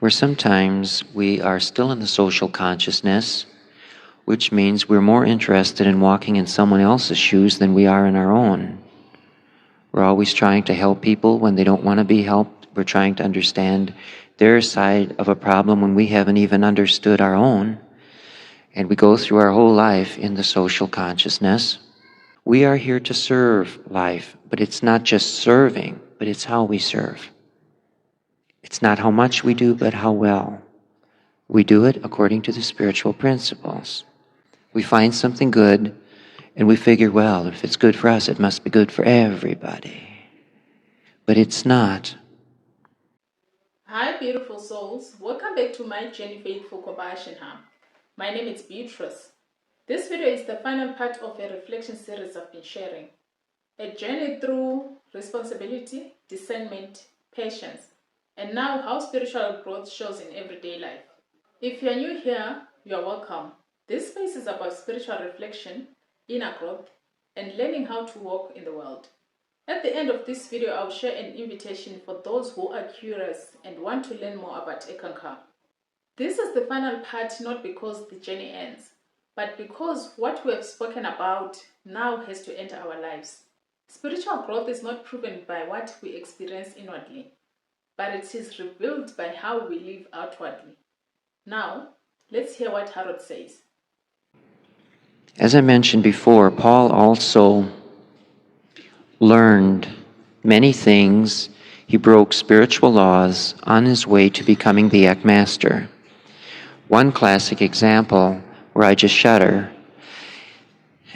where sometimes we are still in the social consciousness, which means we're more interested in walking in someone else's shoes than we are in our own. We're always trying to help people when they don't want to be helped. We're trying to understand their side of a problem when we haven't even understood our own. And we go through our whole life in the social consciousness. We are here to serve life, but it's not just serving, but it's how we serve. It's not how much we do, but how well. We do it according to the spiritual principles. We find something good, and we figure, well, if it's good for us, it must be good for everybody. But it's not. Hi, beautiful souls. Welcome back to my Journey Faithful Compassion Hub. My name is Beatrice. This video is the final part of a reflection series I've been sharing. A journey through responsibility, discernment, patience, and now how spiritual growth shows in everyday life. If you're new here, you're welcome. This space is about spiritual reflection, inner growth, and learning how to walk in the world. At the end of this video, I'll share an invitation for those who are curious and want to learn more about Eckankar. This is the final part not because the journey ends, but because what we have spoken about now has to enter our lives. Spiritual growth is not proven by what we experience inwardly, but it is revealed by how we live outwardly. Now, let's hear what Harold says. As I mentioned before, Paul also learned many things. He broke spiritual laws on his way to becoming the Ek Master. One classic example where I just shudder,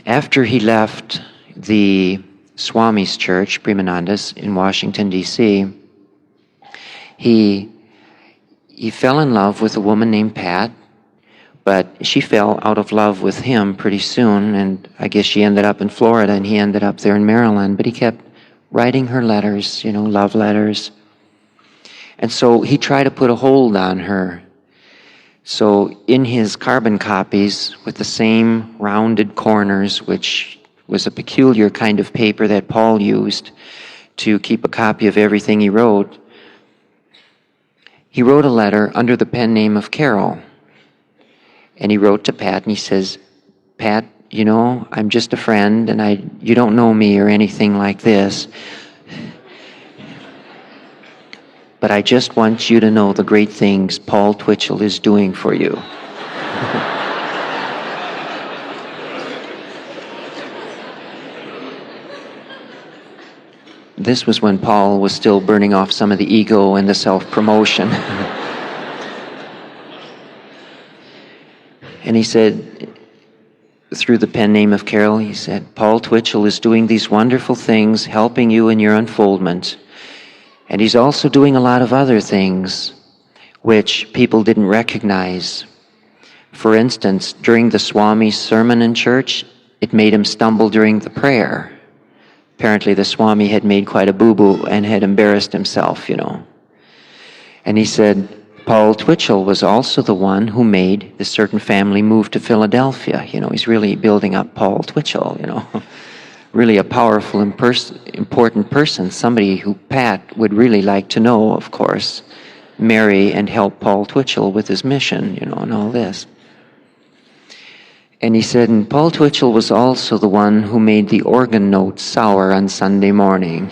after he left the Swami's church, Premananda's, in Washington, D.C., he fell in love with a woman named Pat, but she fell out of love with him pretty soon, and I guess she ended up in Florida and he ended up there in Maryland, but he kept writing her letters, love letters. And so he tried to put a hold on her. So in his carbon copies with the same rounded corners, which was a peculiar kind of paper that Paul used to keep a copy of everything he wrote a letter under the pen name of Carol. And he wrote to Pat and he says, Pat, I'm just a friend and you don't know me or anything like this. But I just want you to know the great things Paul Twitchell is doing for you. This was when Paul was still burning off some of the ego and the self-promotion. And he said, through the pen name of Carol, he said, Paul Twitchell is doing these wonderful things, helping you in your unfoldment. And he's also doing a lot of other things which people didn't recognize. For instance, during the Swami's sermon in church, it made him stumble during the prayer. Apparently the Swami had made quite a boo-boo and had embarrassed himself, And he said, Paul Twitchell was also the one who made this certain family move to Philadelphia. He's really building up Paul Twitchell, Really a powerful, important person, somebody who Pat would really like to know, of course, marry and help Paul Twitchell with his mission, and all this. And he said, and Paul Twitchell was also the one who made the organ notes sour on Sunday morning,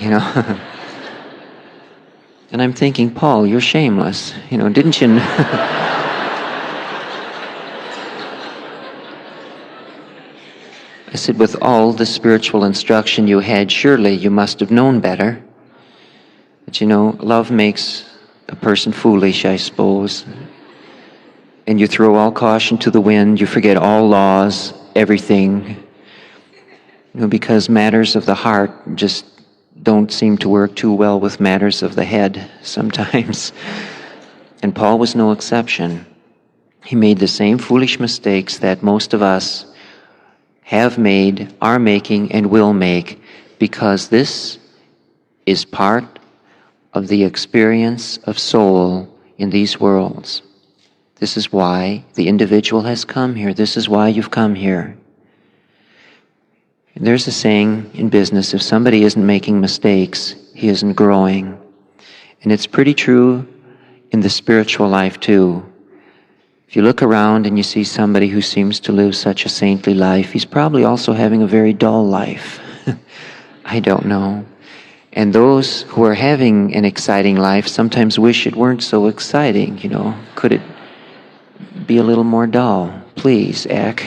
And I'm thinking, Paul, you're shameless. Didn't you know? I said, with all the spiritual instruction you had, surely you must have known better. But love makes a person foolish, I suppose. And you throw all caution to the wind, you forget all laws, everything. Because matters of the heart just don't seem to work too well with matters of the head sometimes. And Paul was no exception. He made the same foolish mistakes that most of us have made, are making, and will make, because this is part of the experience of soul in these worlds. This is why the individual has come here. This is why you've come here. There's a saying in business, if somebody isn't making mistakes, he isn't growing. And it's pretty true in the spiritual life too. If you look around and you see somebody who seems to live such a saintly life, he's probably also having a very dull life. I don't know. And those who are having an exciting life sometimes wish it weren't so exciting, Could it be a little more dull? Please, Eck.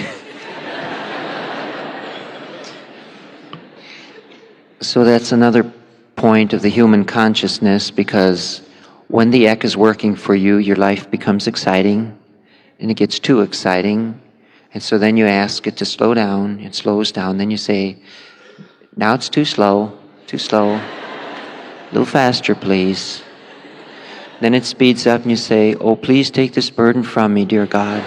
So that's another point of the human consciousness, because when the Eck is working for you, your life becomes exciting, and it gets too exciting. And so then you ask it to slow down. It slows down. Then you say, now it's too slow, a little faster, please. Then it speeds up and you say, oh, please take this burden from me, dear God.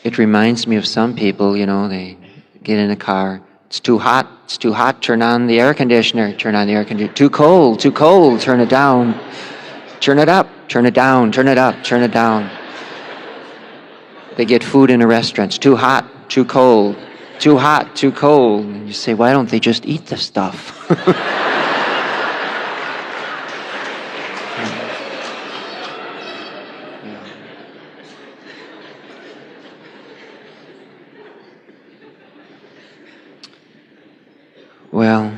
It reminds me of some people, they get in a car. It's too hot, turn on the air conditioner. Too cold, turn it down. Turn it up, turn it down, turn it up, turn it down. They get food in a restaurant. It's too hot, too cold, too hot, too cold. And you say, why don't they just eat the stuff? Well,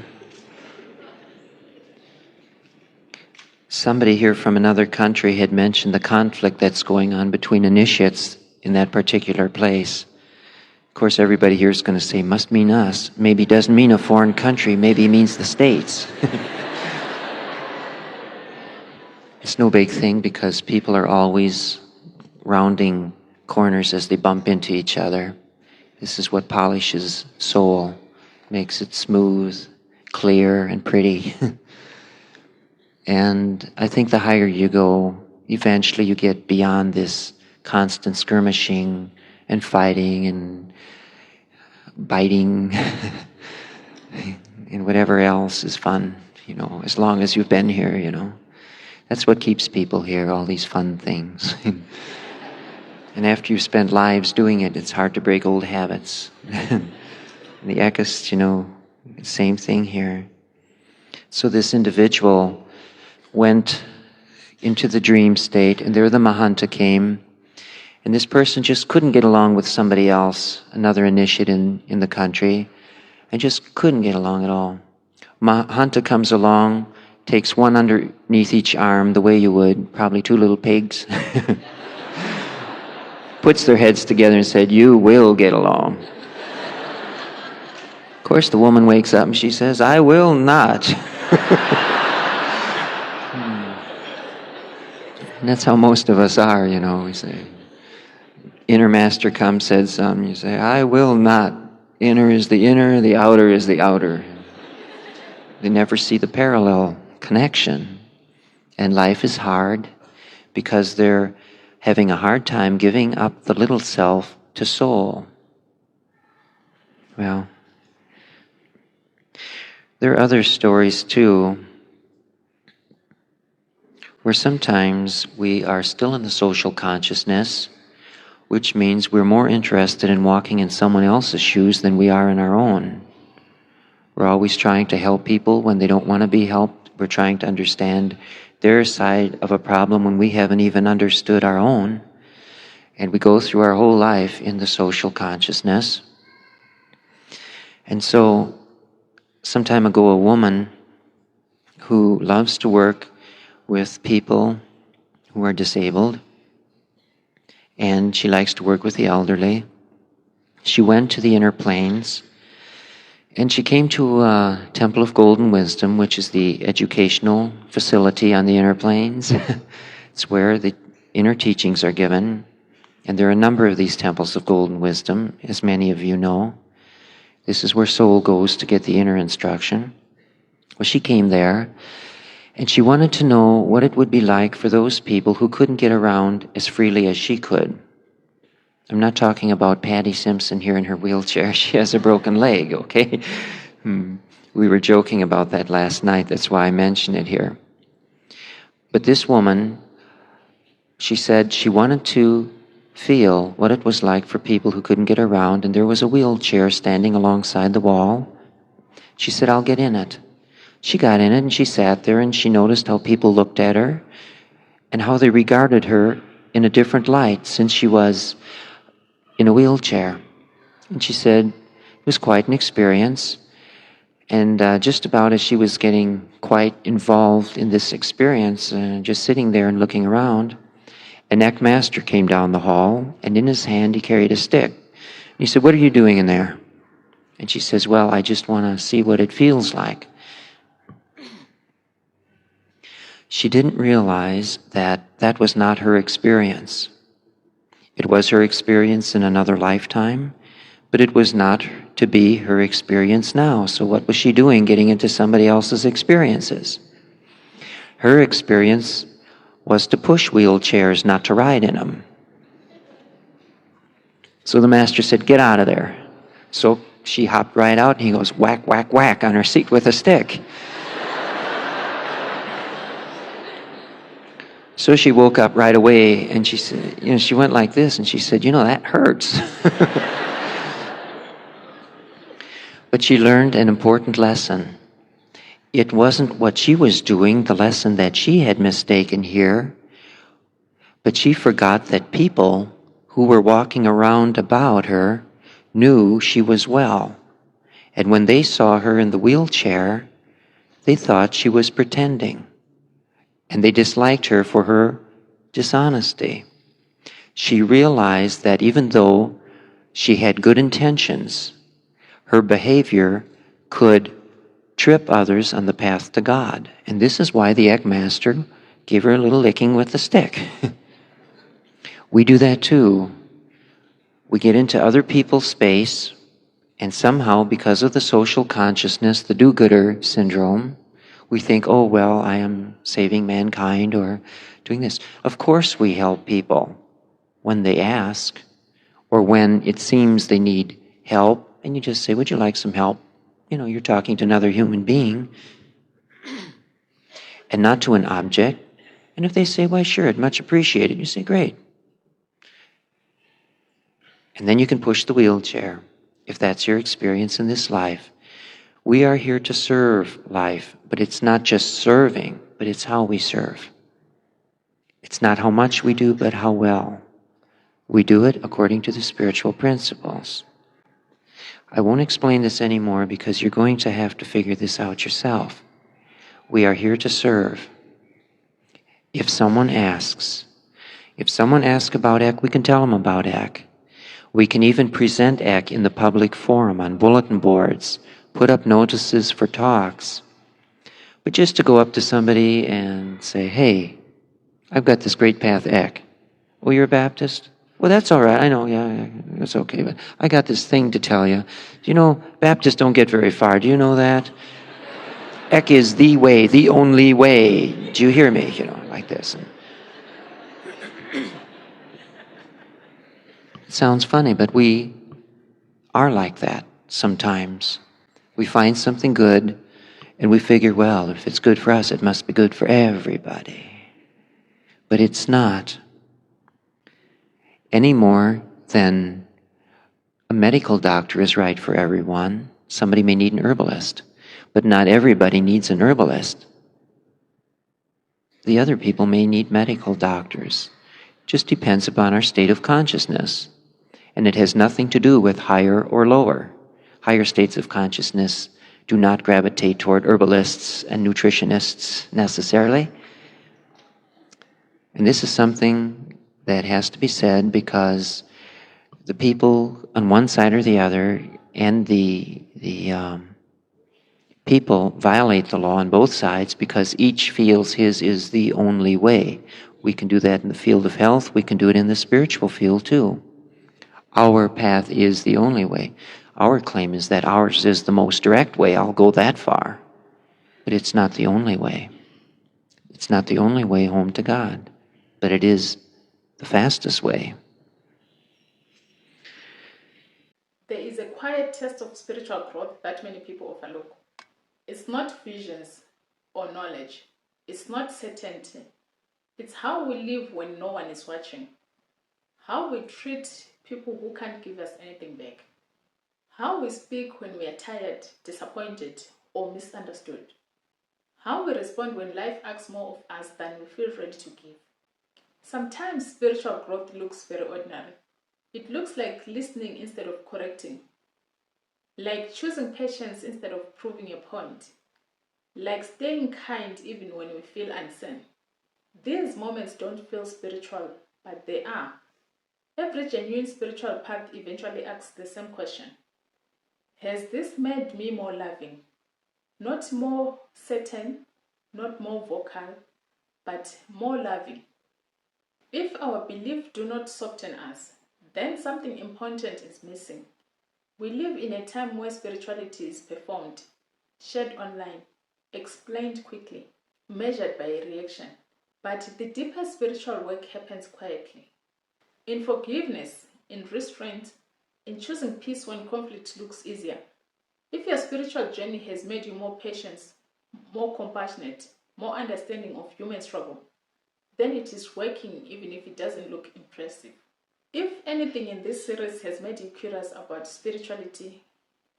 somebody here from another country had mentioned the conflict that's going on between initiates in that particular place. Of course, everybody here is going to say, must mean us. Maybe it doesn't mean a foreign country. Maybe it means the States. It's no big thing, because people are always rounding corners as they bump into each other. This is what polishes soul, makes it smooth, clear, and pretty. And I think the higher you go, eventually you get beyond this constant skirmishing and fighting and biting and whatever else is fun, as long as you've been here, That's what keeps people here, all these fun things. And after you spend lives doing it, it's hard to break old habits. The Eckists, same thing here. So this individual went into the dream state, and there the Mahanta came, and this person just couldn't get along with somebody else, another initiate in the country, and just couldn't get along at all. Mahanta comes along, takes one underneath each arm, the way you would, probably two little pigs, puts their heads together and said, you will get along. Of course, the woman wakes up and she says, I will not. And that's how most of us are, we say, inner master comes, said something, you say, I will not. Inner is the inner, the outer is the outer. They never see the parallel connection. And life is hard because they're having a hard time giving up the little self to soul. Well, there are other stories too, where sometimes we are still in the social consciousness, which means we're more interested in walking in someone else's shoes than we are in our own. We're always trying to help people when they don't want to be helped. We're trying to understand their side of a problem when we haven't even understood our own. And we go through our whole life in the social consciousness. And so, some time ago, a woman who loves to work with people who are disabled, and she likes to work with the elderly. She went to the inner planes, and she came to a Temple of Golden Wisdom, which is the educational facility on the inner planes. It's where the inner teachings are given, and there are a number of these temples of Golden Wisdom, as many of you know. This is where soul goes to get the inner instruction. Well, she came there, and she wanted to know what it would be like for those people who couldn't get around as freely as she could. I'm not talking about Patty Simpson here in her wheelchair. She has a broken leg, okay? We were joking about that last night. That's why I mention it here. But this woman, she said she wanted to feel what it was like for people who couldn't get around, and there was a wheelchair standing alongside the wall. She said, "I'll get in it." She got in it and she sat there, and she noticed how people looked at her and how they regarded her in a different light since she was in a wheelchair. And she said it was quite an experience. And just about as she was getting quite involved in this experience, just sitting there and looking around, an Eckmaster came down the hall, and in his hand he carried a stick. And he said, "What are you doing in there?" And she says, "Well, I just want to see what it feels like." She didn't realize that that was not her experience. It was her experience in another lifetime, but it was not to be her experience now. So what was she doing getting into somebody else's experiences? Her experience was to push wheelchairs, not to ride in them. So the master said, "Get out of there." So she hopped right out, and he goes whack, whack, whack on her seat with a stick. So she woke up right away, and she said, she went like this, and she said, "That hurts." But she learned an important lesson. It wasn't what she was doing, the lesson that she had mistaken here, but she forgot that people who were walking around about her knew she was well. And when they saw her in the wheelchair, they thought she was pretending. And they disliked her for her dishonesty. She realized that even though she had good intentions, her behavior could trip others on the path to God. And this is why the Eckmaster gave her a little licking with the stick. We do that too. We get into other people's space, and somehow, because of the social consciousness, the do-gooder syndrome, we think, "Oh, well, I am saving mankind or doing this." Of course we help people when they ask, or when it seems they need help, and you just say, "Would you like some help?" You're talking to another human being and not to an object. And if they say, "Why, sure, I'd much appreciate it," you say, "Great." And then you can push the wheelchair, if that's your experience in this life. We are here to serve life, but it's not just serving, but it's how we serve. It's not how much we do, but how well. We do it according to the spiritual principles. I won't explain this anymore because you're going to have to figure this out yourself. We are here to serve. If someone asks about ECK, we can tell them about ECK. We can even present ECK in the public forum on bulletin boards, put up notices for talks. But just to go up to somebody and say, "Hey, I've got this great path ECK. Oh, you're a Baptist? Well, that's all right. I know, yeah, it's okay. But I got this thing to tell you. Do you know, Baptists don't get very far. Do you know that? ECK is the way, the only way. Do you hear me? Like this." It sounds funny, but we are like that sometimes. We find something good, and we figure, well, if it's good for us, it must be good for everybody. But it's not. Any more than a medical doctor is right for everyone. Somebody may need an herbalist, but not everybody needs an herbalist. The other people may need medical doctors. Just depends upon our state of consciousness. And it has nothing to do with higher or lower. Higher states of consciousness do not gravitate toward herbalists and nutritionists necessarily. And this is something that has to be said because the people on one side or the other and the people violate the law on both sides because each feels his is the only way. We can do that in the field of health. We can do it in the spiritual field too. Our path is the only way. Our claim is that ours is the most direct way. I'll go that far. But it's not the only way. It's not the only way home to God. But it is the fastest way. There is a quiet test of spiritual growth that many people overlook. It's not visions or knowledge. It's not certainty. It's how we live when no one is watching. how we treat people who can't give us anything back, how we speak when we are tired, disappointed, or misunderstood, how we respond when life asks more of us than we feel ready to give. Sometimes spiritual growth looks very ordinary. It looks like listening instead of correcting, like choosing patience instead of proving a point, like staying kind even when we feel unseen. These moments don't feel spiritual, but they are. Every genuine spiritual path eventually asks the same question. Has this made me more loving? Not more certain, not more vocal, but more loving. If our beliefs do not soften us, then something important is missing. We live in a time where spirituality is performed, shared online, explained quickly, measured by a reaction. But the deeper spiritual work happens quietly. In forgiveness, in restraint, in choosing peace when conflict looks easier. If your spiritual journey has made you more patient, more compassionate, more understanding of human struggle, then it is working even if it doesn't look impressive. If anything in this series has made you curious about spirituality,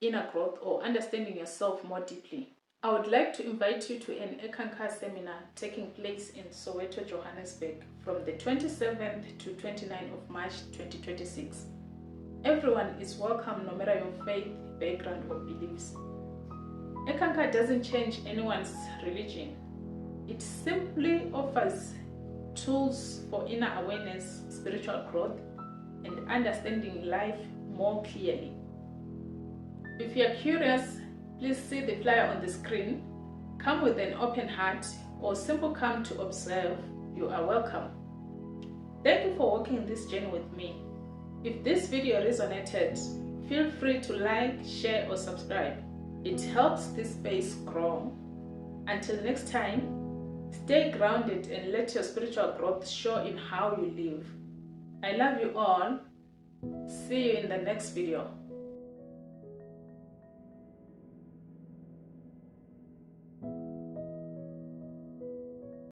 inner growth, or understanding yourself more deeply, I would like to invite you to an Eckankar seminar taking place in Soweto, Johannesburg from the 27th to 29th of March 2026. Everyone is welcome no matter your faith, background, or beliefs. Eckankar doesn't change anyone's religion. It simply offers tools for inner awareness, spiritual growth, and understanding life more clearly. If you are curious, please see the flyer on the screen. Come with an open heart or simply come to observe. You are welcome. Thank you for walking this journey with me. If this video resonated, feel free to like, share, or subscribe. It helps this space grow. Until next time, stay grounded and let your spiritual growth show in how you live. I love you all. See you in the next video.